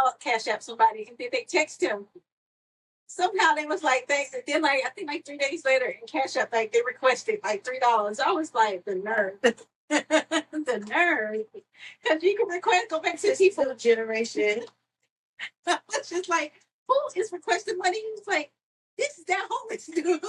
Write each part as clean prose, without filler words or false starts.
call Cash App somebody, and then they text him. Somehow they was like, thanks. And then I think 3 days later in Cash App, they requested $3. I was like, the nerve. The nerve. Because you can request, go back to the seafood generation. I was just like, who is requesting money? He was like, this is that homeless dude.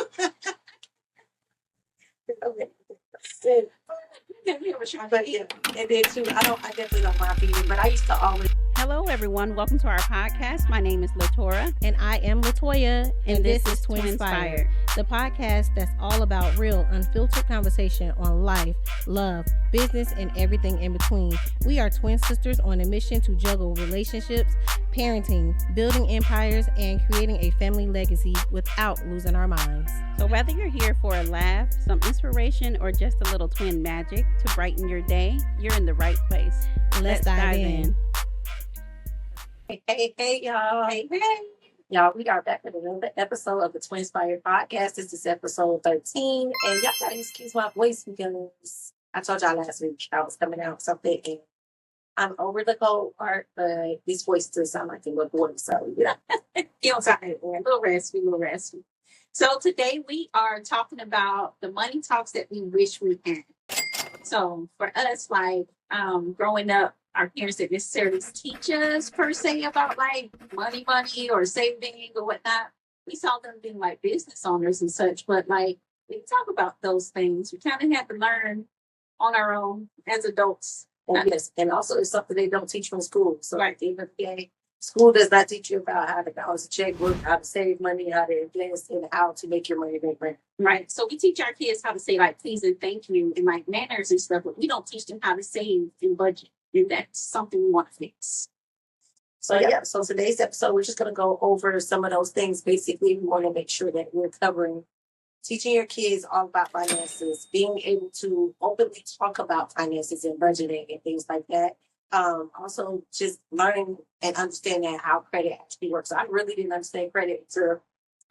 But yeah, and then too, I definitely don't mind feeding, but I used to always. Hello, everyone. Welcome to our podcast. My name is Tora. And I am Latoya. And this is Twinspired, the podcast that's all about real, unfiltered conversation on life, love, business, and everything in between. We are twin sisters on a mission to juggle relationships, parenting, building empires, and creating a family legacy without losing our minds. So whether you're here for a laugh, some inspiration, or just a little twin magic to brighten your day, you're in the right place. Let's dive in. Hey, y'all. Hey. Y'all, we are back with another episode of the Twinspired podcast. This is episode 13. And y'all gotta excuse my voice because I told y'all last week I was coming out with something and I'm over the cold part, but this voice still sounds like a little boy. So, you know, a little raspy. So today we are talking about the money talks that we wish we had. So for us, like growing up, our parents didn't necessarily teach us per se about like money or saving or whatnot. We saw them being like business owners and such, but like we talk about those things. We kind of had to learn on our own as adults. And yes, and also it's something they don't teach from school. So right. Even if school does not teach you about how to balance a checkbook, how to save money, how to invest, and how to make your money make rent. Right. So we teach our kids how to say like please and thank you and like manners and stuff, but we don't teach them how to save and budget. And that's something we want to fix. So so today's episode, we're just going to go over some of those things. Basically, we want to make sure that we're covering teaching your kids all about finances, being able to openly talk about finances and budgeting and things like that. Also just learning and understanding how credit actually works. I really didn't understand credit until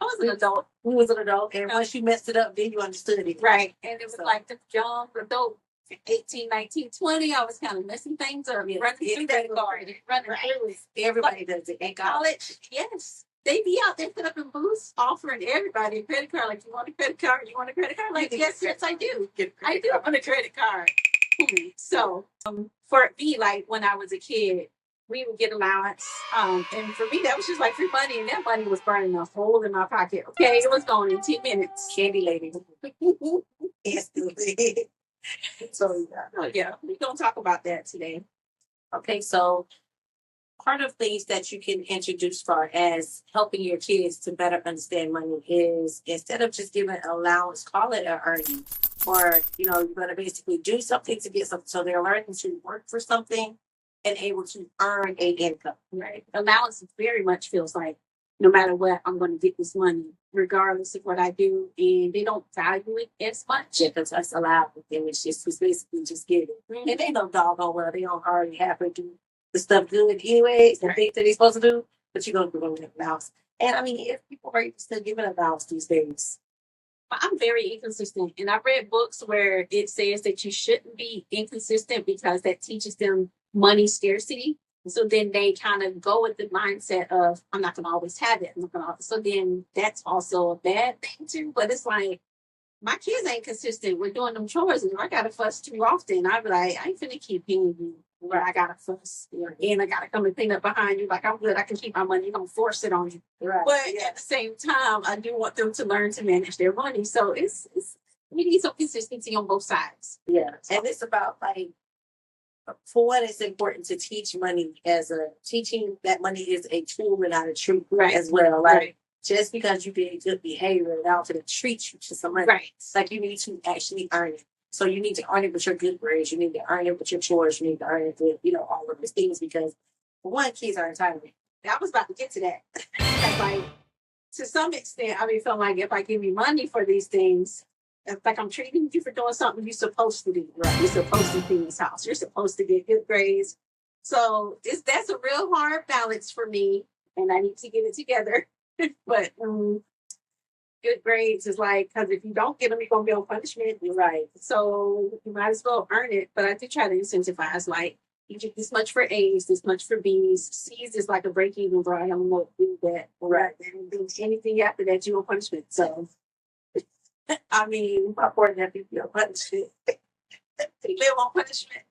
I was an adult. We was an adult, and once you messed it up, then you understood it. Right. And it was like the young adult, 18, 19, 20, I was kind of messing things up. Yeah. Running through that card. Running through it. Everybody does it. In college, yes. They be out there set up in booths offering everybody a credit card. Like, you want a credit card? You want a credit card? Like, yes, I do. I do want a credit card. So, for me, like when I was a kid, we would get allowance. And for me, that was just like free money. And that money was burning a hole in my pocket. Okay, it was gone in 10 minutes. Candy lady. Instantly. So, yeah, we're going to talk about that today. Okay, so part of things that you can introduce for as helping your kids to better understand money is instead of just giving an allowance, call it an earning. Or, you're going to basically do something to get something. So they're learning to work for something and able to earn an income. Right. Allowance very much feels like no matter what, I'm going to get this money, regardless of what I do. And they don't value it as much because that's allowed. And it's basically just get it. Mm-hmm. And they know doggone well they don't already have to do the stuff good anyways, the things that they're supposed to do, but you're going to give them an allowance. And I mean, if people are still giving an allowance these days, I'm very inconsistent. And I've read books where it says that you shouldn't be inconsistent because that teaches them money scarcity. So then they kind of go with the mindset of, I'm not going to always have it. So then that's also a bad thing too. But it's like, my kids ain't consistent with doing them chores. And I got to fuss too often. I'd be like, I ain't finna keep paying you where I got to fuss. And I got to come and clean up behind you. Like, I'm good. I can keep my money. You don't force it on you. Right. But at the same time, I do want them to learn to manage their money. So we need some consistency on both sides. Yeah. And it's about like, for one, it's important to teach money teaching that money is a tool and not a treat as well. Like just because you did good behavior, now to treat you to some money. Right. Like you need to actually earn it. So you need to earn it with your good grades. You need to earn it with your chores. You need to earn it with, all of these things because for one, kids are entitled. And I was about to get to that. That's like, to some extent, I feel like if I give you money for these things, it's like I'm treating you for doing something you're supposed to do. Right? You're supposed to clean this house. You're supposed to get good grades. So that's a real hard balance for me, and I need to get it together. But good grades is like, because if you don't get them, you're going to be on punishment. You're right. So you might as well earn it. But I do try to incentivize, like, You get this much for A's, this much for B's. C's is like a break even, bro. I don't know do that. Right. And then anything after that, you on punishment. So, I mean, my poor nephew, you on punishment. He live on punishment.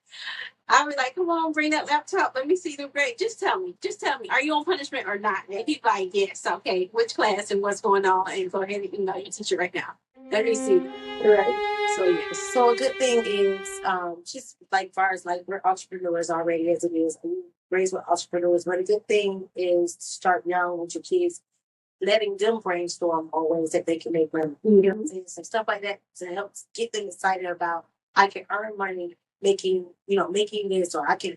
I was like, come on, bring that laptop. Let me see the grade. Just tell me. Just tell me. Are you on punishment or not? And he's like, yes. Okay. Which class and what's going on? And go ahead and email your teacher right now. Let me see. Right. So yes. So a good thing is just like far as like we're entrepreneurs already as it is. We raised with entrepreneurs, but a good thing is to start young with your kids, letting them brainstorm on ways that they can make money. You know what I'm saying? So stuff like that to help get them excited about I can earn money making this, or I can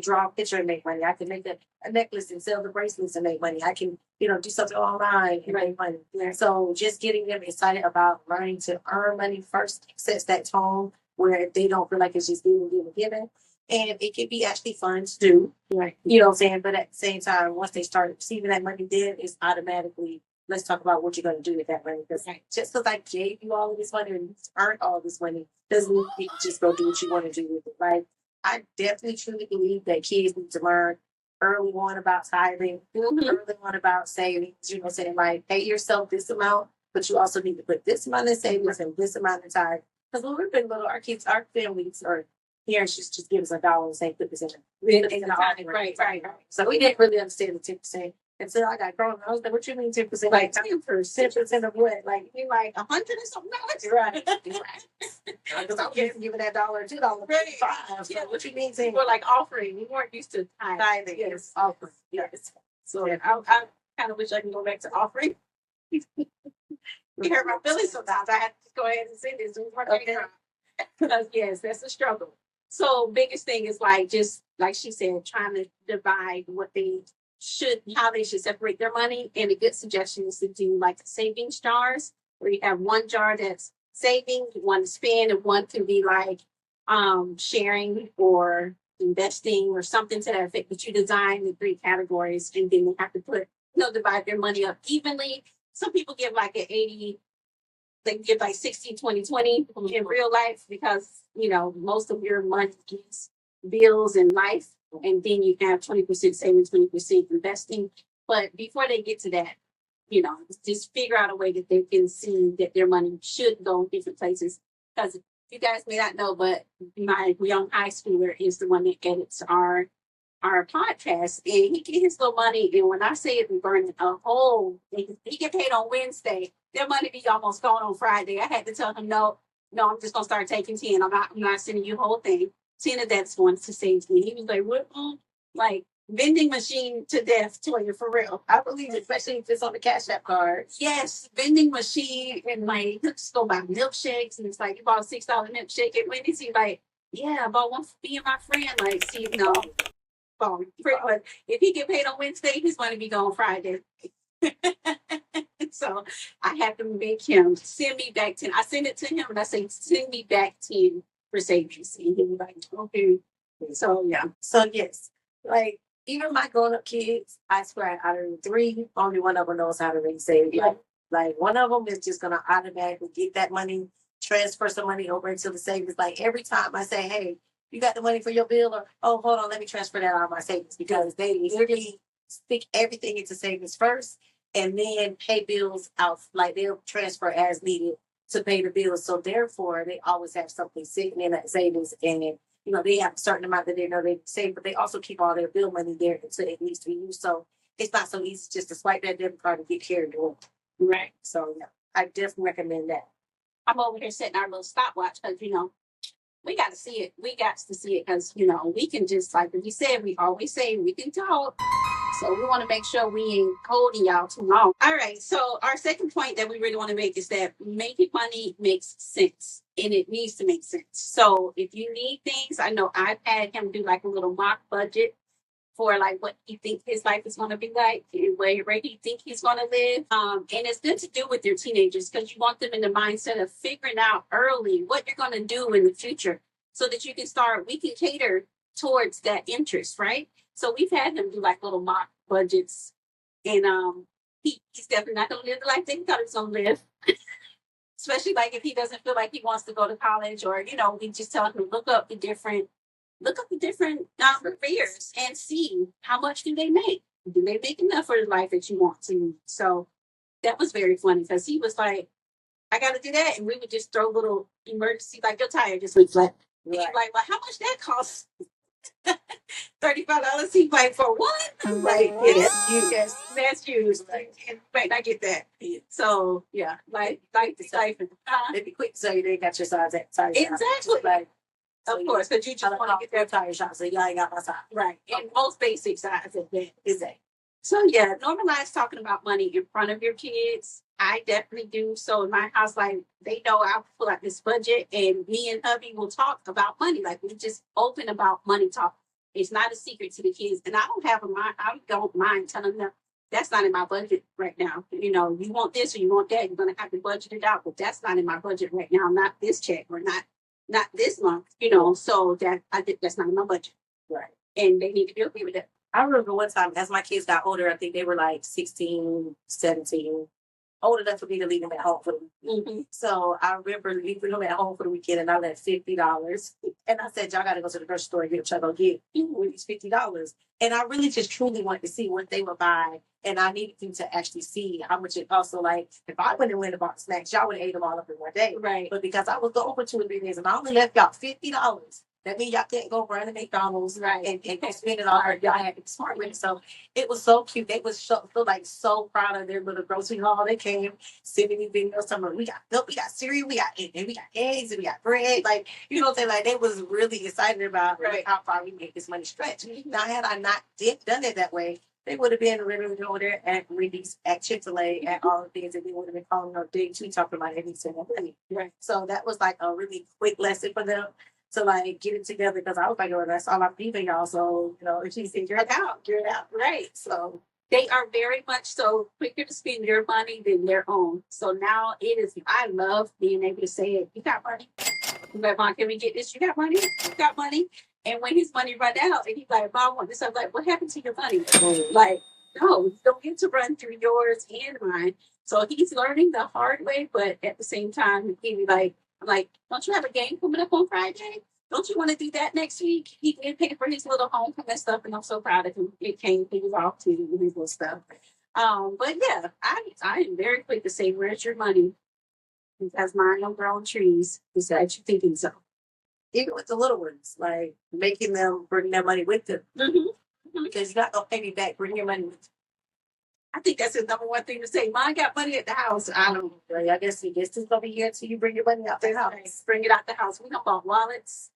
draw a picture and make money. I can make a necklace and sell the bracelets and make money. I can, do something online and make money. Yeah. So just getting them excited about learning to earn money first sets that tone where they don't feel like it's just given. And it can be actually fun to do. Right. You know what I'm saying? But at the same time, once they start receiving that money, then it's automatically, let's talk about what you're going to do with that money. Because just because I gave you all of this money and earned all this money doesn't mean you can just go do what you want to do with it. Like, I definitely truly believe that kids need to learn early on about tithing, early on about savings, saying like, pay yourself this amount, but you also need to put this amount in savings and this amount in tithe. Because when we've been little, our families, or parents just give us $1 and say, put this in the offering. Right. So we didn't really understand the 10%. Until I got grown, I was like, "What you mean 10%? Like 10% of what? Like you like 100 or something dollars, right? Because I'm giving that $1, $2, $5. So what you mean? Saying we're like offering. We weren't used to tithing. Yes, offering. Yes. So yeah, I kind of wish I can go back to offering. You hurt my feelings sometimes. I had to go ahead and say this. Because yes, that's a struggle. So biggest thing is like just like she said, trying to divide how they should separate their money. And a good suggestion is to do like savings jars where you have one jar that's saving, one to spend, and one to be like sharing or investing or something to that effect. But you design the 3 categories and then you have to divide their money up evenly. Some people give like an 80, they give like 60, 20, 20 in real life because, most of your money is bills and life. And then you have 20% saving, 20% investing. But before they get to that, just figure out a way that they can see that their money should go in different places. Because you guys may not know, but my young high schooler is the one that edits our podcast, and he get his little money. And when I say it be burning a hole, he get paid on Wednesday. Their money be almost gone on Friday. I had to tell him, no, I'm just gonna start taking 10. I'm not sending you the whole thing. 10 of that's going to save me. He was like, what? Like vending machine to death, Toya, for real. I believe it, especially if it's on the Cash App card. Yes, vending machine, and like just go buy milkshakes, and it's like you bought a $6 milkshake, and when he's like, yeah, I bought one for me and my friend. Like, see, no. But if he get paid on Wednesday, he's going to be gone Friday. So I have to make him send me back 10. I send it to him and I say, send me back 10 for savings. And he was like, okay. So yeah. So yes, like even my grown up kids, I swear out of the 3, only one of them knows how to really save. Like one of them is just gonna automatically get that money, transfer some money over into the savings. Like every time I say, hey, you got the money for your bill, or hold on, let me transfer that out of my savings, because they literally stick everything into savings first and then pay bills out. Like they'll transfer as needed to pay the bills. So therefore they always have something sitting in that savings, and they have a certain amount that they know they save, but they also keep all their bill money there until it needs to be used. So it's not so easy just to swipe that debit card and get carried away. Right. So yeah, I definitely recommend that. I'm over here setting our little stopwatch because we got to see it. We got to see it because, we can just, like we said, we always say we can talk. So we want to make sure we ain't holding y'all too long. All right. So our second point that we really want to make is that making money makes sense, and it needs to make sense. So if you need things, I know I've had him do like a little mock budget for like what he thinks his life is going to be like and where he think he's going to live. And it's good to do with your teenagers because you want them in the mindset of figuring out early what you're going to do in the future so that we can cater towards that interest, right? So we've had him do like little mock budgets, and he's definitely not going to live the life that he thought he was going to live. Especially like if he doesn't feel like he wants to go to college, or we just tell him to look up the different look up the different careers and see how much do they make. Do they make enough for the life that you want to? So that was very funny because he was like, I got to do that. And we would just throw little emergency, like your tire just went flat. Right. And you're like, well, how much that costs? $35. He's like, for what? Like, yeah, that's you. That's you. Like, wait, I get that. So, yeah, like the stipend. It'd be quick so you didn't got your size at tire shop. Exactly. Like, of course, because you just want to get that tire shop, so you ain't got my size. Right. And most basic size of that is that. So yeah, normalize talking about money in front of your kids. I definitely do. So in my house, like they know I'll pull out this budget, and me and hubby will talk about money. Like we just open about money talk. It's not a secret to the kids, and I don't mind telling them that's not in my budget right now. You know, you want this or you want that, you're gonna have to budget it out. But that's not in my budget right now. Not this check or not this month. You know, so that I think that's not in my budget. Right, and they need to be okay with that. I remember one time as my kids got older, I think they were like 16, 17, old enough for me to leave them at home for the weekend. Mm-hmm. So I remember leaving them at home for the weekend and I left $50. And I said, y'all got to go to the grocery store and get what y'all going to get with these $50. And I really just truly wanted to see what they would buy. And I needed them to actually see how much it cost. So, like, if I went and went and bought snacks, y'all would have ate them all up in one day. Right. But because I was gone for 2 or 3 days and I only left y'all $50. That means y'all couldn't go run to McDonald's, right, and go spend it all. Y'all had to be smart with it. So it was so cute. They was so proud of their little grocery haul. They came sending me videos. Talking, we got milk, we got cereal, we got eggs, and we got bread. Like, you know what I'm saying? Like, they was really excited about how far we make this money stretch. Now, had I not done it that way, they would have been literally over there at Wendy's, at Chick-fil-A, at all the things, and they would have been calling up day 2 talking about every single money. Right. So that was like a really quick lesson for them to like get it together, because I was like, oh, that's all I'm leaving y'all. So, you know, if she said, you're out, right? So they are very much so quicker to spend your money than their own. So now I love being able to say, you got money? I'm like, Mom, can we get this? You got money? You got money? And when his money run out, and he's like, Mom, I want this. I'm like, what happened to your money? Like, no, you don't get to run through yours and mine. So he's learning the hard way, but at the same time, he be like, I'm like, don't you have a game coming up on Friday? Don't you want to do that next week? He did pay for his little homecoming stuff, and I'm so proud of him. He was off to his little stuff. But yeah, I am very quick to say, where's your money? Because mine don't grow on trees. Besides you thinking so. Even with the little ones, like making them bring their money with them. Mm-hmm. Mm-hmm. Because you're not going to pay me back. Bring your money with you. I think that's the number one thing to say. Mine got money at the house. I don't know. I guess it's going to be here until you bring your money out the house. Bring it out the house. We don't want wallets,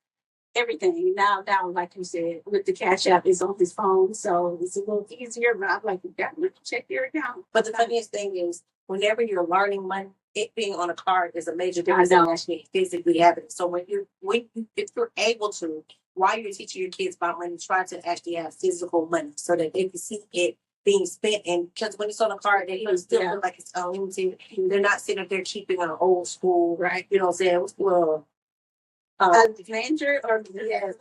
everything. Now, like you said, with the Cash App is on his phone. So it's a little easier. But I'm like, you got to check your account. But the funniest thing is, whenever you're learning money, it being on a card is a major difference than actually physically having it. So if you're able to, while you're teaching your kids about money, try to actually have physical money so that they can see it being spent. And because when it's on a card, they even still look like it's unlimited. They're not sitting up there keeping an old school, right? You know what I'm saying? Well, a manager or yes.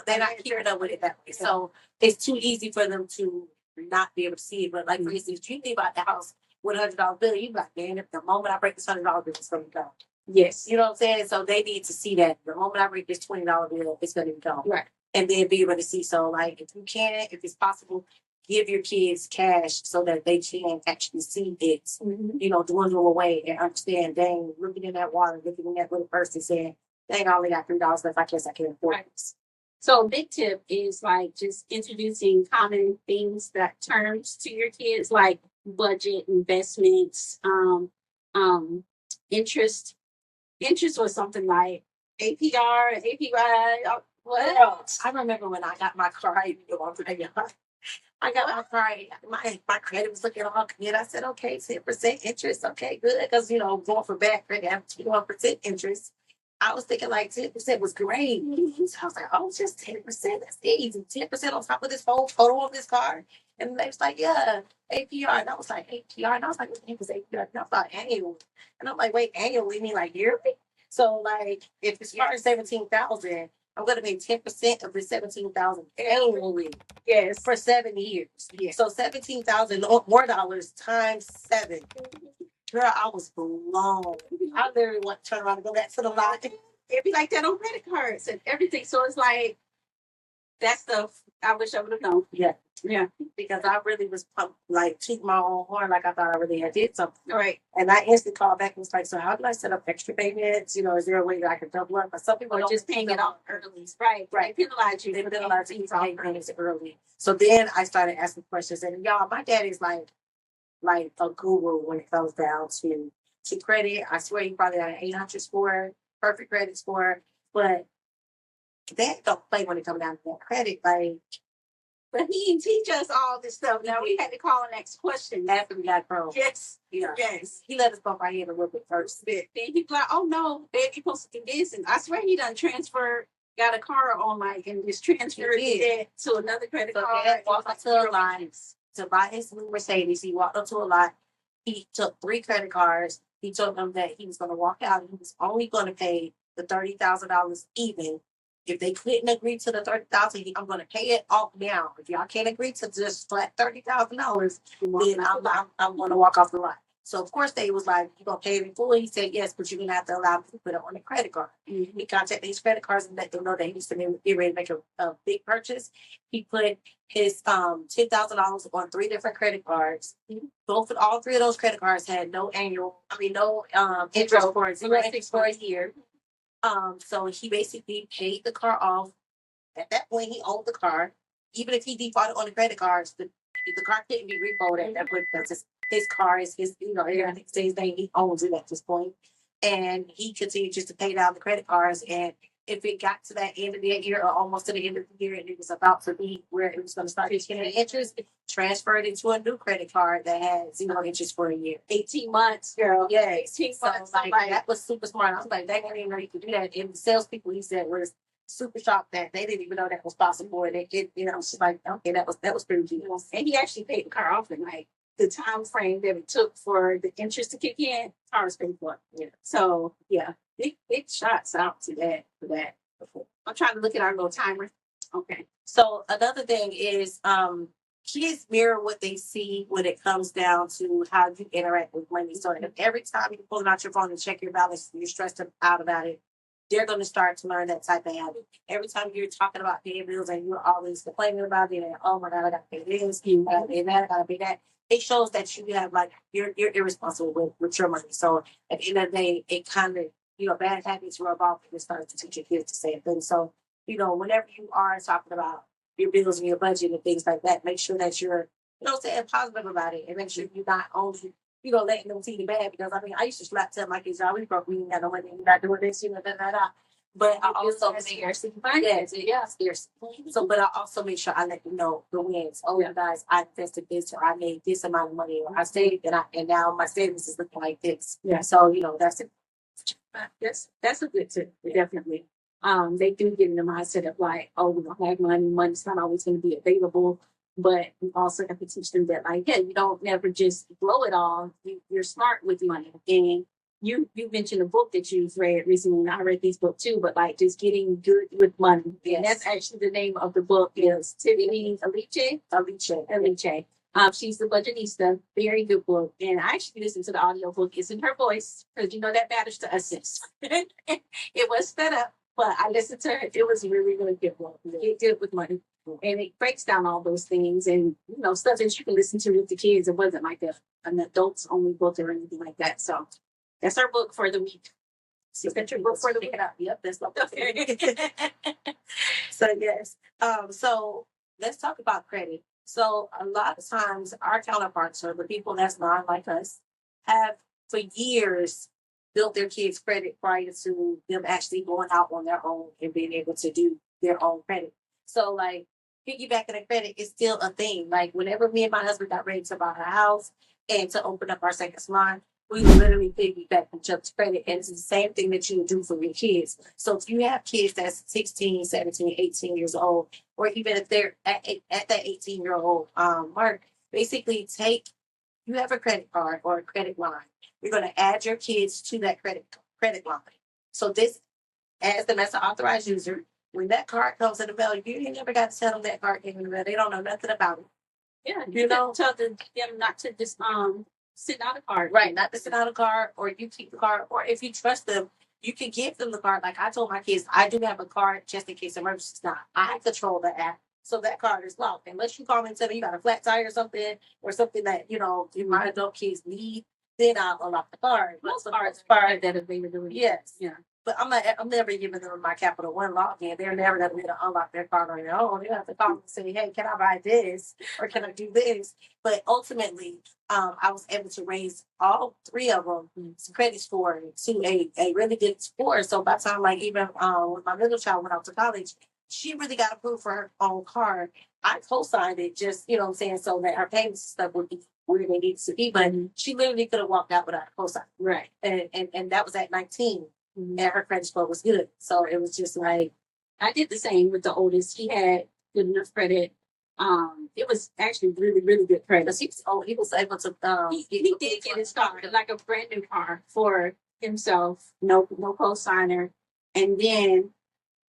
They're not keeping up with it that way. So it's too easy for them to not be able to see it. But like for instance, if you think about the house with $100 bill, you be like, man, if the moment I break this $100 bill, it's gonna be gone. Yes. You know what I'm saying? So they need to see that the moment I break this $20 bill, it's gonna be gone. Right. And then be able to see. So like if you can, if it's possible, give your kids cash so that they can actually see it, you know, dwindle away and understand, dang, looking in that water, looking in that little person saying, dang, I only got $3 left. I guess I can't afford this. So a big tip is like just introducing common things, that terms to your kids, like budget, investments, interest. Interest was something like APR, APY. What else? I remember when I got my car, I got my car, my credit was looking all good. I said, okay, 10% interest. Okay, good. Because, you know, going for bad credit, I have 21% interest. I was thinking like 10% was great. So I was like, oh, just 10%. That's easy. 10% on top of this whole total of this car. And they was like, yeah, APR. And I was like, APR. And I was like, what the heck is APR? And I thought annual. And I'm like, wait, annually? You mean like yearly? So like, if it's $17,000, I'm going to pay 10% of the $17,000 annually. Yes. For 7 years. Yes. So $17,000 more dollars times 7. Girl, I was blown. I literally want to turn around and go back to the lot It'd be like that on credit cards and everything. So it's like that stuff. I wish I would have known. Yeah. Yeah. Because I really was like toot my own horn, like I thought I really had did something. Right. And I instantly called back and was like, so how do I set up extra payments? You know, is there a way that I can double up? But some people are just paying it off early. Right. Right. They penalize you. They penalize you for paying payments early. So then I started asking questions, and y'all, my dad is like a guru when it comes down to credit. I swear he probably had an 800 score, perfect credit score, but that don't play when it comes down to that credit. Like, but he didn't teach us all this stuff. Now we had to call and ask questions after we got pro. Yes. Yeah. Yes. He let us bump our head a little bit first. Then he like, oh no, babe, you're supposed to do this. And I swear he done got a car on like and just transferred it to another credit card. Dad walked up to a line to buy his new Mercedes. He walked up to a lot. He took 3 credit cards. He told them that he was going to walk out and he was only going to pay the $30,000 even. If they couldn't agree to the $30,000, I'm going to pay it off now. If y'all can't agree to just flat $30,000, then I'm going to walk off the lot. So of course they was like, "You gonna pay it in full?" He said, "Yes, but you're gonna have to allow me to put it on a credit card." Mm-hmm. He contacted these credit cards and let them know that he was going to ready to make a big purchase. He put his $10,000 on 3 different credit cards. Mm-hmm. All 3 of those credit cards had no interest for a year. So he basically paid the car off. At that point, he owned the car. Even if he defaulted on the credit cards, the car couldn't be repoed at that point because his car is his, everything's his name. He owns it at this point. And he continued just to pay down the credit cards. And if it got to that end of the year or almost to the end of the year and it was about to be where it was going to start getting interest, transferred into a new credit card that had 0 interest for a year. 18 months, girl. Yeah, 18 months. Like, that was super smart. I was like, they didn't even know you could do that. And the salespeople, he said, was super shocked that they didn't even know that was possible. And she's like, okay, that was pretty genius. And he actually paid the car off in like the time frame that it took for the interest to kick in. Car was paid for. Yeah. So yeah, big shots out to that for that. I'm trying to look at our little timer. Okay. So another thing is kids mirror what they see when it comes down to how you interact with money. So if every time you pull out your phone and check your balance, you're stressed out about it, they're going to start to learn that type of habit. Every time you're talking about paying bills and you're always complaining about it, and oh my God, I got to pay this, I got to pay that, I got to pay that. It shows that you have you're irresponsible with your money. So at the end of the day, it kind of, bad habits rub off and it starts to teach your kids the same thing. So, whenever you are talking about your bills and your budget and things like that, make sure that you're, saying positive about it and make sure you're not only letting them see the bad, because I used to slap tell my kids, we broke, we ain't got no money, we're not doing this, da, da, da. But I also scarcity. Yeah, scarcity. So, but I also make sure I let them know the wins. Oh, you guys, I invested this, or I made this amount of money, or I saved, and now my savings is looking like this. Yeah. So that's it. That's a good tip, definitely. They do get in the mindset of like, oh, we don't have money. Money's not always going to be available. But we also have to teach them that, like, you don't never just blow it all. You're smart with money. And you mentioned a book that you've read recently, and I read this book too, but like just getting good with money. Yes. And that's actually the name of the book is Tiffany Aliche. She's the Budgetista. Very good book. And I actually listened to the audio book. It's in her voice because that matters to us. It was sped up, but I listened to it. It was a really, really good book. Get good with money. And it breaks down all those things and, stuff that you can listen to with the kids. It wasn't like an adults only book or anything like that. So that's our book for the week. So that's your book for the week. Yep, that's what. Okay. So yes. So let's talk about credit. So a lot of times our counterparts, or the people that's not like us, have for years built their kids' credit prior to them actually going out on their own and being able to do their own credit. So like piggybacking the credit is still a thing. Like whenever me and my husband got ready to buy a house and to open up our second salon, we literally piggyback each other's credit. And it's the same thing that you would do for your kids. So if you have kids that's 16, 17, 18 years old, or even if they're at that 18-year-old mark, basically you have a credit card or a credit line. You're going to add your kids to that credit line. So this, as them as an authorized user, when that card comes in the mail, you ain't never got to tell them that card came in the mail. They don't know nothing about it. Yeah, tell them not to just send out a card. Right, not to send out a card, or you keep the card, or if you trust them, You can give them the card. Like I told my kids, I do have a card just in case emergency's not. I control the app. So that card is locked. Unless you call me and tell me you got a flat tire or something that, my adult kids need, then I'll unlock the card. Most cards are that available. Yes. Yeah. But I'm never giving them my Capital One login. They're never going to be able to unlock their card on their own. They have to call me and say, hey, can I buy this? Or can I do this? But ultimately, I was able to raise all three of them credit score to a really good score. So by the time, like, even when my middle child went off to college, she really got approved for her own card. I co-signed it just, so that her payments and stuff would be where they needed to be. But she literally could have walked out without a co-sign. Right. And that was at 19. And her credit score was good. So it was just like, I did the same with the oldest. He had good enough credit. It was actually really, really good credit. because he was able to, He did get his car, like a brand new car for himself, no co-signer. And then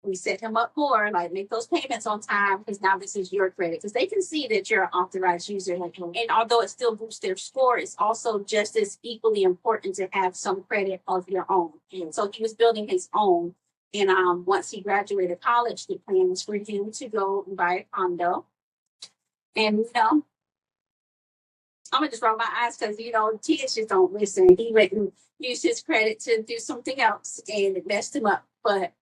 we set him up more, like make those payments on time, because now this is your credit. Because they can see that you're an authorized user. And although it still boosts their score, it's also just as equally important to have some credit of your own. So he was building his own. And once he graduated college, the plan was for him to go and buy a condo. And, I'm going to just roll my eyes because, kids just don't listen. He went and used his credit to do something else, and it messed him up. But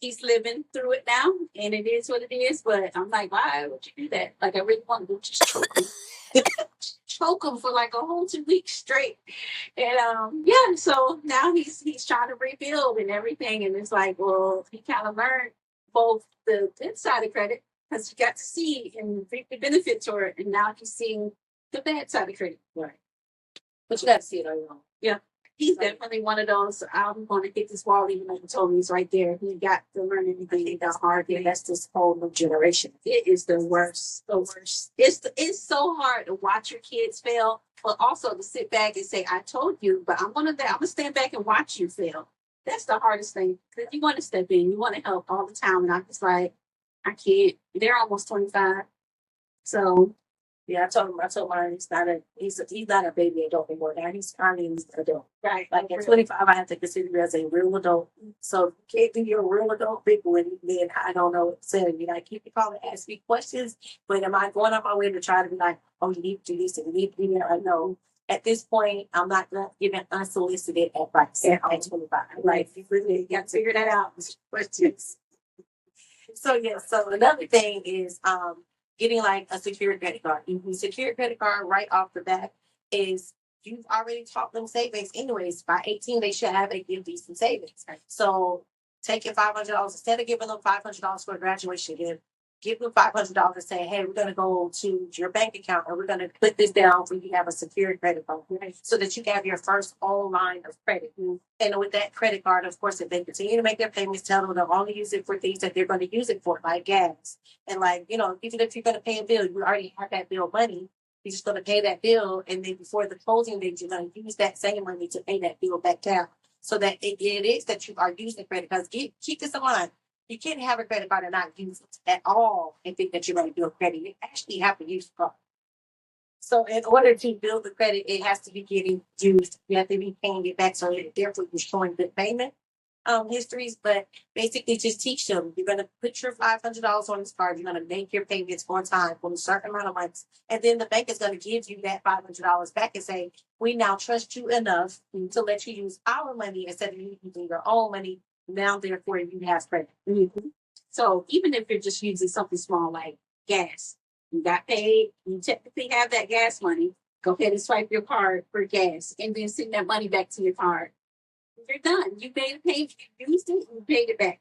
he's living through it now, and it is what it is. But I'm like, why would you do that? Like, I really want to just choke him. Choke him for like a whole 2 weeks straight. And so now he's trying to rebuild and everything. And it's like, well, he kind of learned both the good side of credit, because he got to see and reap the benefits for it. And now he's seeing the bad side of credit. Right. But you got to see it on your own. Yeah. He's definitely one of those. I'm going to hit this wall, even though he told me he's right there. He got to learn anything that's hard. That's this whole new generation. It is the worst. The worst. It's so hard to watch your kids fail, but also to sit back and say, I told you, but I'm going to stand back and watch you fail. That's the hardest thing. Because you want to step in. You want to help all the time. And I'm just like, I can't. They're almost 25. So yeah, I told mine he's not a baby adult anymore. Now he's finally an adult. right. Like at 25, I have to consider you as a real adult. So if you can't do your real adult big one, then I don't know what to say. Like, you can call and ask me questions, but am I going up my way to try to be like, oh, you need to do this and you need to do that? I know. At this point, I'm not going to give an unsolicited advice at 25. Like, you really got to figure that out. Questions. So another thing is getting like a secured credit card. Secure credit card right off the bat is you've already taught them savings anyways. By 18, they should have a decent savings. So taking $500 instead of giving them $500 for a graduation gift, give them $500 and say, hey, we're going to go to your bank account and we're going to put this down so you have a secured credit card, right? So that you can have your first whole line of credit. And with that credit card, of course, if they continue to make their payments, tell them they'll only use it for things that they're going to use it for, like gas. And like, even if you're going to pay a bill, you already have that bill money. You're just going to pay that bill. And then before the closing date, you're going to use that same money to pay that bill back down. So that it is that you are using credit cards. Keep this in mind. You can't have a credit card and not use it at all and think that you're going to build credit. You actually have to use the card. So in order to build the credit, it has to be getting used. You have to be paying it back. So therefore, you're showing good payment histories. But basically, just teach them. You're going to put your $500 on this card. You're going to make your payments on time for a certain amount of months. And then the bank is going to give you that $500 back and say, we now trust you enough to let you use our money instead of you using your own money. Now, therefore, you have credit. So even if you're just using something small like gas, you got paid, you technically have that gas money, go ahead and swipe your card for gas and then send that money back to your card. You're done. You made a payment, you used it, you paid it back.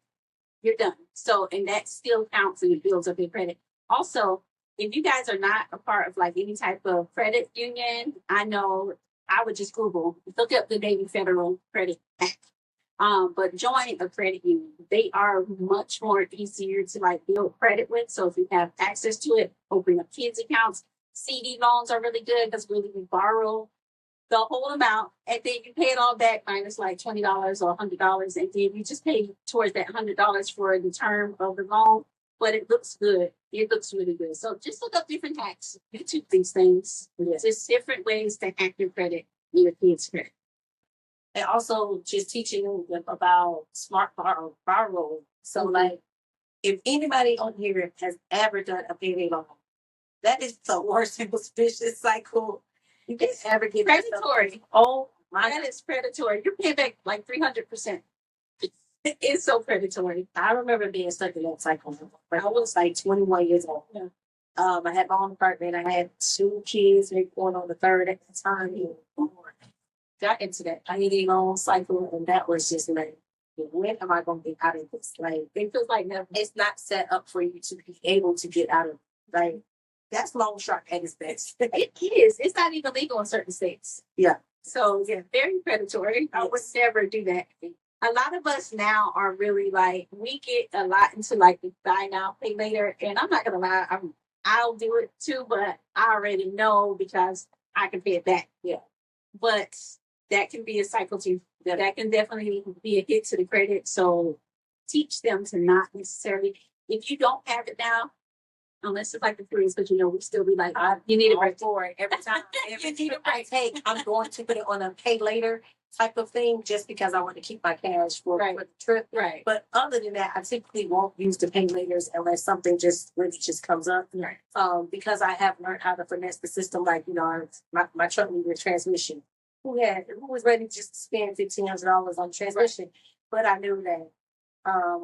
You're done. So, and that still counts and it builds up your credit. Also, if you guys are not a part of like any type of credit union, I know I would just Google, look up the Navy Federal Credit Act. But join a credit union. They are much more easier to like build credit with. So if you have access to it, open up kids accounts. CD loans are really good because really you borrow the whole amount and then you pay it all back minus like $20 or $100, and then you just pay towards that $100 for the term of the loan. But it looks good. It looks really good. So just look up different hacks. YouTube these things. Just different ways to hack your credit and your kids' credit. And also just teaching them about smart borrowing. So like, if anybody on here has ever done a payday loan, that is the worst and most vicious cycle you can ever get. Predatory. Oh my That is predatory. You're paying back like 300%. It's so predatory. I remember being stuck in that cycle when I was like 21 years old. Yeah. I had my own apartment. I had 2 kids, maybe going on the 3rd at the time. Got into that payday loan cycle, and that was just like, when am I going to get out of this? Like, It feels like never. it's not set up for you to be able to get out of it. Like, that's loan shark at its best. It is. It's not even legal in certain states. Yeah. So yeah, very predatory. I would never do that. A lot of us now are really like, we get a lot into like the buy now, pay later. And I'm not gonna lie, I'll do it too, but I already know because I can pay it back. Yeah. But that can be a cycle too. That can definitely be a hit to the credit. So teach them to not necessarily, if you don't have it now, unless it's like the freeze, but you know, we still be like, you need a break for it every time. Every trip I take, I'm going to put it on a pay later type of thing just because I want to keep my cash for the trip. Right. But other than that, I typically won't use the pay laters unless something just really just comes up. Right. Because I have learned how to finesse the system. Like, you know, my truck needed a transmission. Who was ready just to spend $1,500 on transmission? But I knew that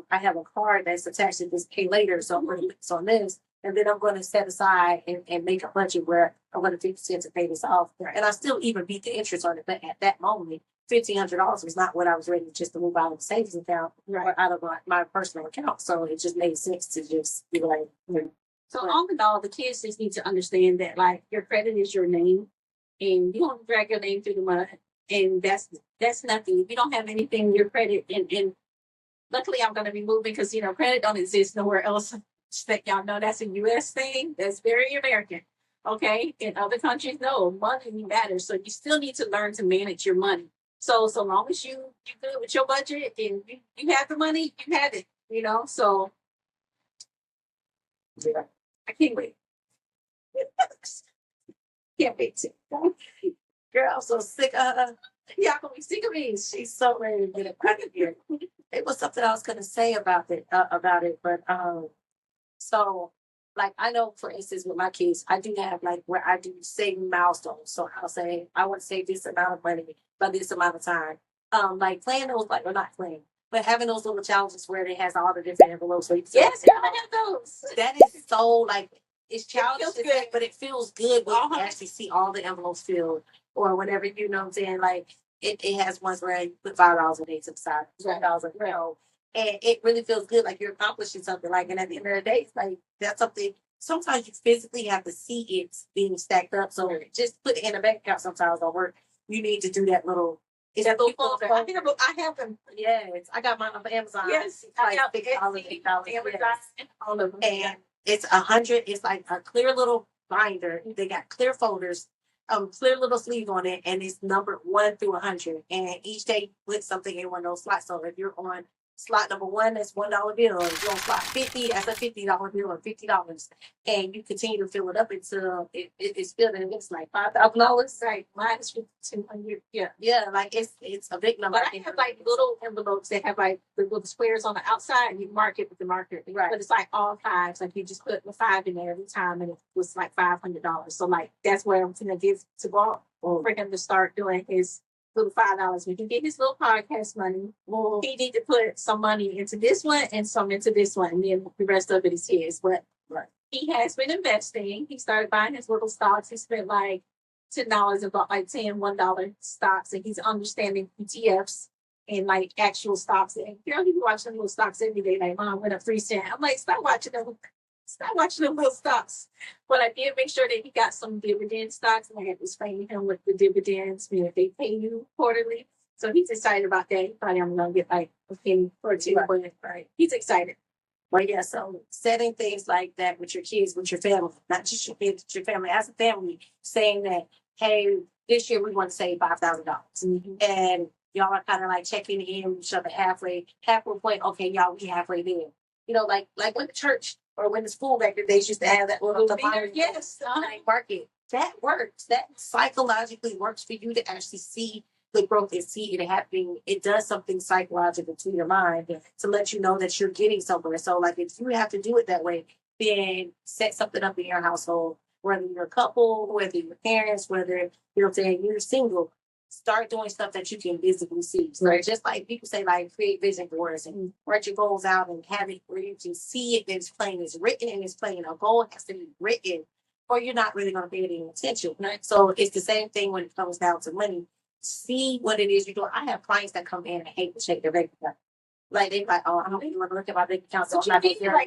I have a card that's attached to this pay later, so I'm going to focus on this. And then I'm going to set aside and make a budget where I'm going to 50% to pay this off. And I still even beat the interest on it. But at that moment, $1,500 was not what I was ready just to move out of the savings account or out of my personal account. So it just made sense to just be like, So all in all, the kids just need to understand that like your credit is your name, and you don't drag your name through the mud. And that's nothing. If you don't have anything, your credit and luckily I'm going to be moving because, you know, credit don't exist nowhere else. Just that y'all know that's a U.S. thing. That's very American. Okay. In other countries, no, money matters. So you still need to learn to manage your money. So long as you're good with your budget and you have the money, you have it, you know. So yeah. I can't wait. Can't wait to. Girl, I'm so sick of her. Y'all gonna be sick of me. She's so ready to get up out of here. It was something I was going to say about it, but so like I know, for instance, with my kids, I do have like where I do saving milestones. So I'll say I want to save this amount of money by this amount of time. Like playing those, like, or not playing, but having those little challenges where it has all the different envelopes. So yes, y'all have those. That is so like it's childish, but it feels good when you actually see all the envelopes filled or whatever. You know what I'm saying? Like it has ones where you put $5 a day to the side, $2 a day. And it really feels good, like you're accomplishing something. Like, and at the end of the day, it's like that's something. Sometimes you physically have to see it being stacked up. So just put it in a bank account sometimes don't work. You need to do that little. It's that little folder. I have them. Yes, I got mine on Amazon. Yes, like $6, $8. Yes. All of them. And it's 100. It's like a clear little binder. They got clear folders, clear little sleeve on it, and it's numbered 1 through 100. And each day put something in one of those slots. So if you're on slot number 1, that's $1 bill. If you're on slot 50, that's a $50 bill or $50. And you continue to fill it up until it's filled and it's like $5,000. Right. Mine is 200. Yeah. Yeah, like it's a big number. But I have like little envelopes that have like the little squares on the outside and you mark it with the marker. Right. But it's like all fives. Like you just put the 5 in there every time and it was like $500. So like that's where I'm gonna give to Bob for him to start doing his little $5. We can get his little podcast money. Well, he need to put some money into this one and some into this one, and then the rest of it is his. But he has been investing. He started buying his little stocks. He spent like $10 and bought like $1 stocks, and he's understanding ETFs and like actual stocks. And girl, he be watching little stocks every day. Like, Mom, went up 3 cents. I'm like, stop watching them. Stop watching them little stocks. But I did make sure that he got some dividend stocks, and I had to explain to him what the dividends mean. If they pay you quarterly, so he's excited about that. He thought I'm gonna get like a penny or two, but he's excited. Well, yeah. So setting things like that with your kids, with your family, not just your kids, with your family as a family, saying that, hey, this year we want to save $5,000, and y'all are kind of like checking in with each other halfway point. Okay, y'all, we halfway there. You know, like when the church or when the school back in the days used to have that little meter, yes, market. That works. That psychologically works for you to actually see the growth and see it happening, it does something psychological to your mind to let you know that you're getting somewhere. So like if you have to do it that way, then set something up in your household, whether you're a couple, whether you're parents, whether saying you're single, start doing stuff that you can visibly see. So just like people say, like create vision boards and write your goals out and have it where you can see it and it's plain, it's written and it's plain. A goal has to be written or you're not really going to pay any attention. Right? So it's the same thing when it comes down to money. See what it is you're doing. I have clients that come in and hate to check their bank account. Like they like, oh, I don't even want to look at my bank account. So like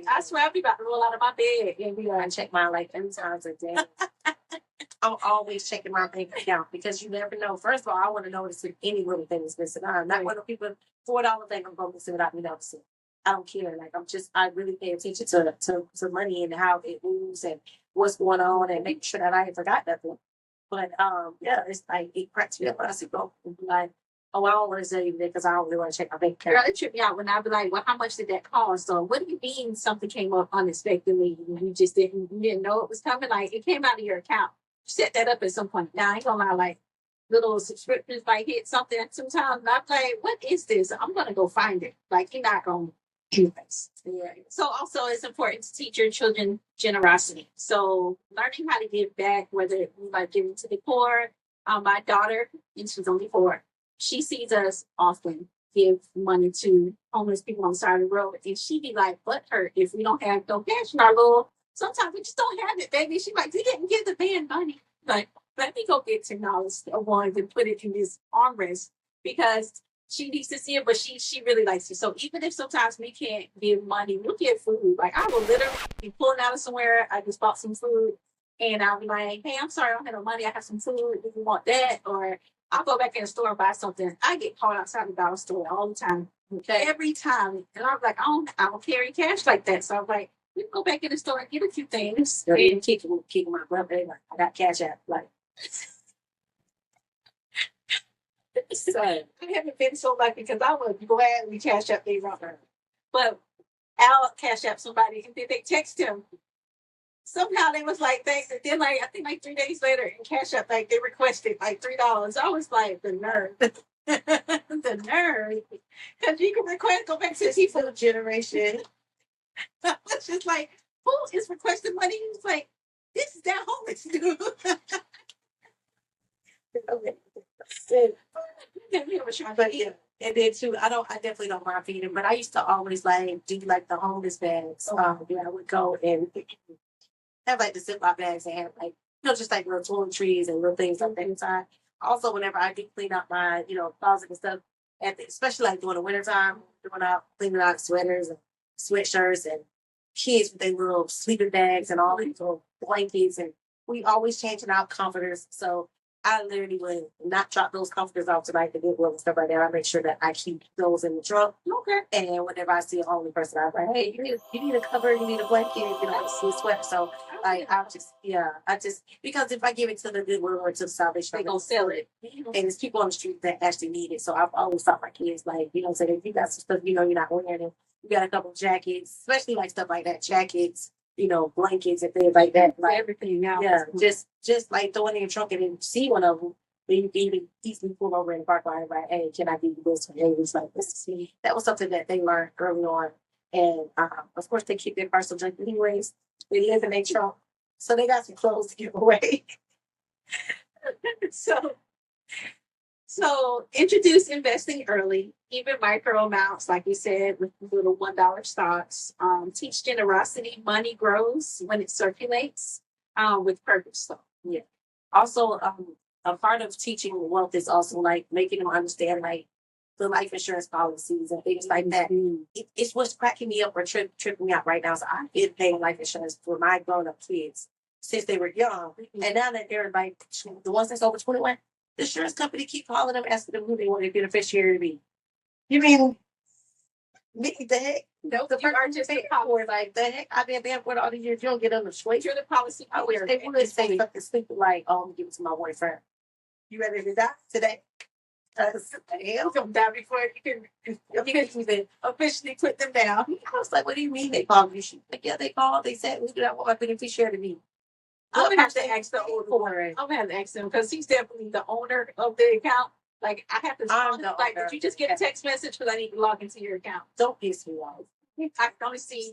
I swear I'll be about to roll out of my bed and be like, check mine like 3 times a day. I'm always checking my bank account because you never know. First of all, I want to notice if any little thing is missing. I'm not one of the people $4 thing I'm going to miss it without me noticing. I don't care. Like I really pay attention to money and how it moves and what's going on and make sure that I ain't forgot nothing. But yeah, it's like it cracks me up when I see go like, oh, I don't want to say because I don't really want to check my bank account. Girl, it tripped me out when I be like, well, how much did that cost? So what do you mean something came up unexpectedly and you just didn't know it was coming? Like it came out of your account. You set that up at some point. Now I ain't gonna lie, like little subscriptions might hit something sometimes. And I'm like, what is this? I'm gonna go find it. Like you're not gonna do this. Yeah. So also it's important to teach your children generosity. So learning how to give back, whether it be by giving to the poor. My daughter, and she's only 4, she sees us often give money to homeless people on the side of the road. And she be like, but her, if we don't have no cash in our little, sometimes we just don't have it, baby. She like, we didn't give the man money. Like, let me go get $10 a one and put it in this armrest because she needs to see it, but she really likes it. So even if sometimes we can't give money, we'll give food. Like I will literally be pulling out of somewhere. I just bought some food and I'll be like, hey, I'm sorry, I don't have no money. I have some food. Do you want that? Or I'll go back in the store and buy something. I get caught outside the dollar store all the time. Okay. Every time. And I'm like, I don't carry cash like that. So I'm like, we can go back in the store and get a few things. And kicking my brother. Like, I got cash out. Like, so, I haven't been so lucky because I would gladly cash up a rubber. But I'll cash up somebody and then they text him. Somehow they was like, thanks. And then like, I think like 3 days later in cash up, like they requested like $3. I was like, the nerve. The nerve. Because you can request, go back to the seafood generation. I was just like, who is requesting money? He was like, this is that homeless dude. But yeah, and then too, I definitely don't mind feeding, but I used to always like do like the homeless bags. I would go and have like the Ziploc bags and have like, just like little toiletries and little things like that inside. Also, whenever I do clean up my, closet and stuff, especially like during the wintertime, cleaning out sweaters and sweatshirts and kids with their little sleeping bags and all these little blankets, and we always changing out comforters. So I literally would not drop those comforters off tonight to Goodwill and stuff like that. I make sure that I keep those in the trunk. Okay. And whenever I see a homeless person, I'm like, hey, you need a cover, you need a blanket, some sweat. So like I just because if I give it to the Goodwill or to the Salvation, they're gonna sell it. And there's people on the street that actually need it. So I've always taught my kids, like, say if you got some stuff, you're not wearing it, you got a couple of jackets, especially like stuff like that, jackets, blankets and things like that. Like everything now. Yeah, just like throw it in your trunk and then see one of them. Then you can even easily pull over in the park lot and like, hey, can I give you this? And it's like, see, that was something that they learned early on. And of course, they keep their personal junk anyways. They live in their trunk, so they got some clothes to give away. So introduce investing early, even micro amounts, like we said, with little $1 stocks. Teach generosity. Money grows when it circulates with purpose. So, yeah. Also, a part of teaching wealth is also like making them understand like the life insurance policies and things like that. It's what's cracking me up or tripping me out right now. So I've been paying life insurance for my grown-up kids since they were young. And now that they're like the ones that's over 21, the insurance company keep calling them, asking them who they want their beneficiary to be. You mean, the heck? No, the person just power like the heck. I've been there for all these years. You don't get on the straight. You're the policy. I wish they would say something stupid like, "Oh, I'm gonna give it to my boyfriend." You ready to die today? Hell, come down before you can even officially put them down. I was like, "What do you mean they called you?" Like, yeah, they called. They said, "We do not want my beneficiary to be." I'm gonna have to ask the owner. I'm gonna have to ask him because he's definitely the owner of the account. Like I have to I'm respond. the Like, owner. did you just get a text message because I need to log into your account? Don't piss me off. I can only see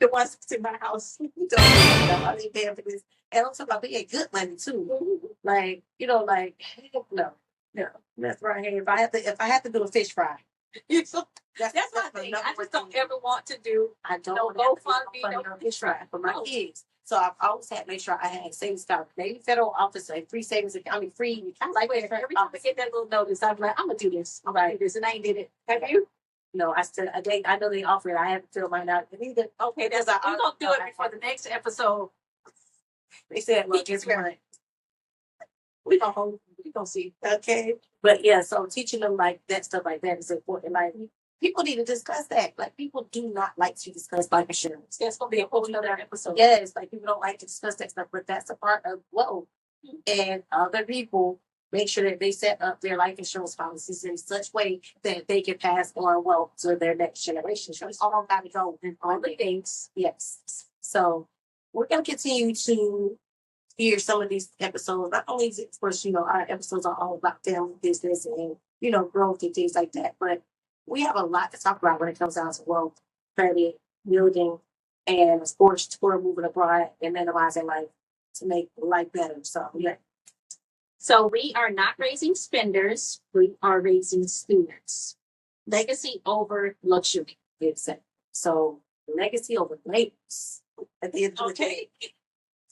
the ones that's in my house. Don't I need paying for this. And I'm talking about we get good money too. Like, like no. That's right here. If I have to do a fish fry. That's my thing. I just don't ever want to do. I don't No want to have to GoFundMe, no no fish fry for my No. kids. So I've always had to make sure I had savings account. Maybe federal office, like free savings account. I mean free. I like every time I get that little notice, I'm like, I'm gonna do this. I'm gonna do this, and I ain't did it. Have you? No, I know they offer it. I haven't filled mine out. Okay, that's we're gonna do it before the next episode. They said, well, guess what? We gonna see. Okay. But yeah, so teaching them like that stuff like that is important. Like people need to discuss that. Like people do not like to discuss life insurance. That's gonna be a whole nother episode. Yes, like people don't like to discuss that stuff, but that's a part of whoa. And other people make sure that they set up their life insurance policies in such way that they can pass on wealth to their next generation. So it's all got to go in all the things. Yes. So we're gonna continue to hear some of these episodes. Not only is it, of course, our episodes are all about family business and growth and things like that, but we have a lot to talk about when it comes down to wealth, credit, building, and of course, toward moving abroad and minimizing life to make life better. So yeah. So we are not raising spenders. We are raising students. Legacy over luxury. Exactly. So legacy over labels. At the end of the day.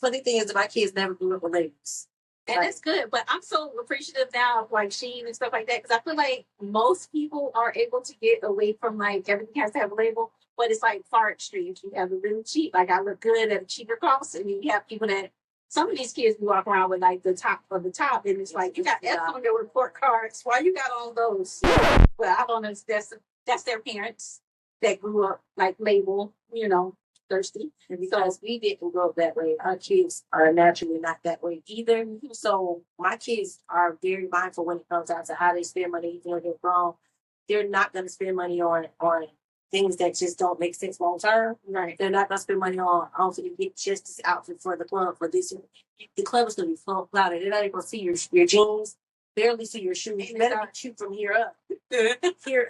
Funny thing is that my kids never grew up with labels. And that's good. But I'm so appreciative now of like Shein and stuff like that. Because I feel like most people are able to get away from like everything has to have a label. But it's like far extremes. You have a really cheap, like I look good at a cheaper cost. And you have people that some of these kids walk around with like the top of the top. And it's like you got F on your report cards. Why you got all those? Well, I don't know. That's their parents that grew up like label, thirsty. And because we didn't grow up that way, our kids are naturally not that way either. So my kids are very mindful when it comes down to how they spend money, even when they're grown. They're not going to spend money on things that just don't make sense long term. Right. They're not going to spend money on so you get just this outfit for the club for this. The club is going to be full clouded. They're not even going to see your jeans. Barely see your shoes. You better be cute from here up. here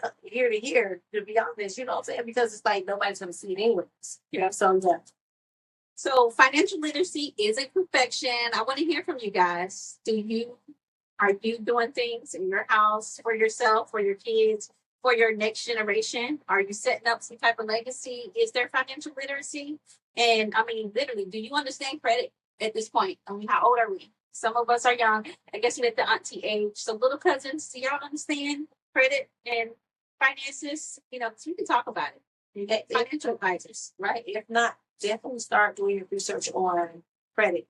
to here, to be honest, you know what I'm saying? Because it's like nobody's gonna see it anyways. Yeah. So yeah. So financial literacy is a perfection. I want to hear from you guys. Are you doing things in your house for yourself, for your kids, for your next generation? Are you setting up some type of legacy? Is there financial literacy? And I mean, literally, do you understand credit at this point? I mean, how old are we? Some of us are young. I guess you're at the auntie age. So little cousins, do y'all understand credit and finances? So you can talk about it. Financial advisors, right? If not, definitely start doing your research on credit.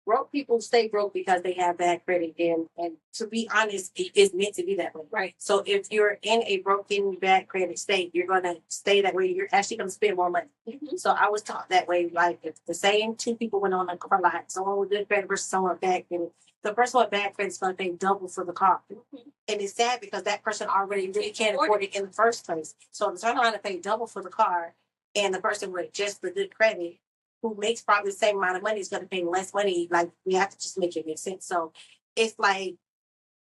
Broke people stay broke because they have bad credit, and to be honest, it's meant to be that way. Right. So if you're in a broken, bad credit state, you're gonna stay that way. You're actually gonna spend more money. Mm-hmm. So I was taught that way. Like if the same two people went on a car lot, someone with good credit versus someone with bad credit, the person with bad credit is gonna pay double for the car. Mm-hmm. And it's sad because that person already really can't afford it in the first place. So to turn around and pay double for the car, and the person with just the good credit, who makes probably the same amount of money, is going to pay less money. Like we have to just make it make sense. So it's like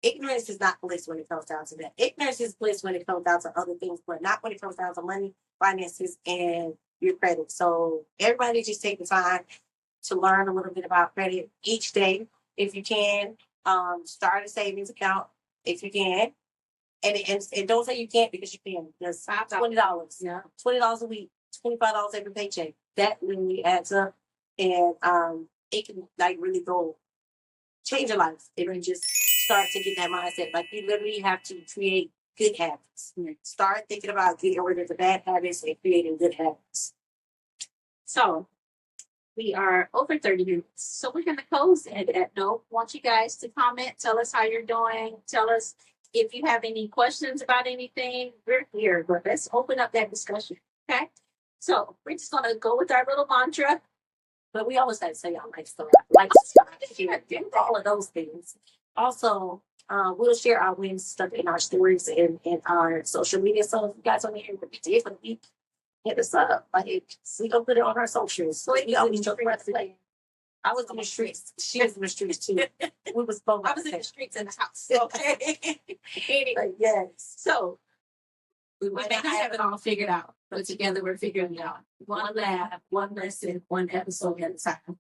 ignorance is not bliss when it comes down to that. Ignorance is bliss when it comes down to other things, but not when it comes down to money, finances, and your credit. So everybody just take the time to learn a little bit about credit each day if you can. Start a savings account if you can. And don't say you can't because you can. Just $20. Yeah. $20 a week, $25 every paycheck. That really adds up, and it can like really go change your life if you just start to get that mindset. Like you literally have to create good habits. Start thinking about getting rid of the bad habits and creating good habits. So we are over 30 minutes, so we're going to close at that note. Want you guys to comment, tell us how you're doing, tell us if you have any questions about anything. We're here, but let's open up that discussion. Okay. So we're just gonna go with our little mantra. But we always have to say y'all like stuff, like all of those things. Also, we'll share our wins stuff in our stories and our social media. So if you guys want to hear what we did for the week, hit us up. Like we gonna put it on our socials. So we always joke around I was in the streets. She was in the streets too. We was both. I was in the streets in the house. Okay. Anyway, Like, yes. so We we might may not not have have it all figured out, but together we're figuring it out. One lab, one lesson, one episode at a time.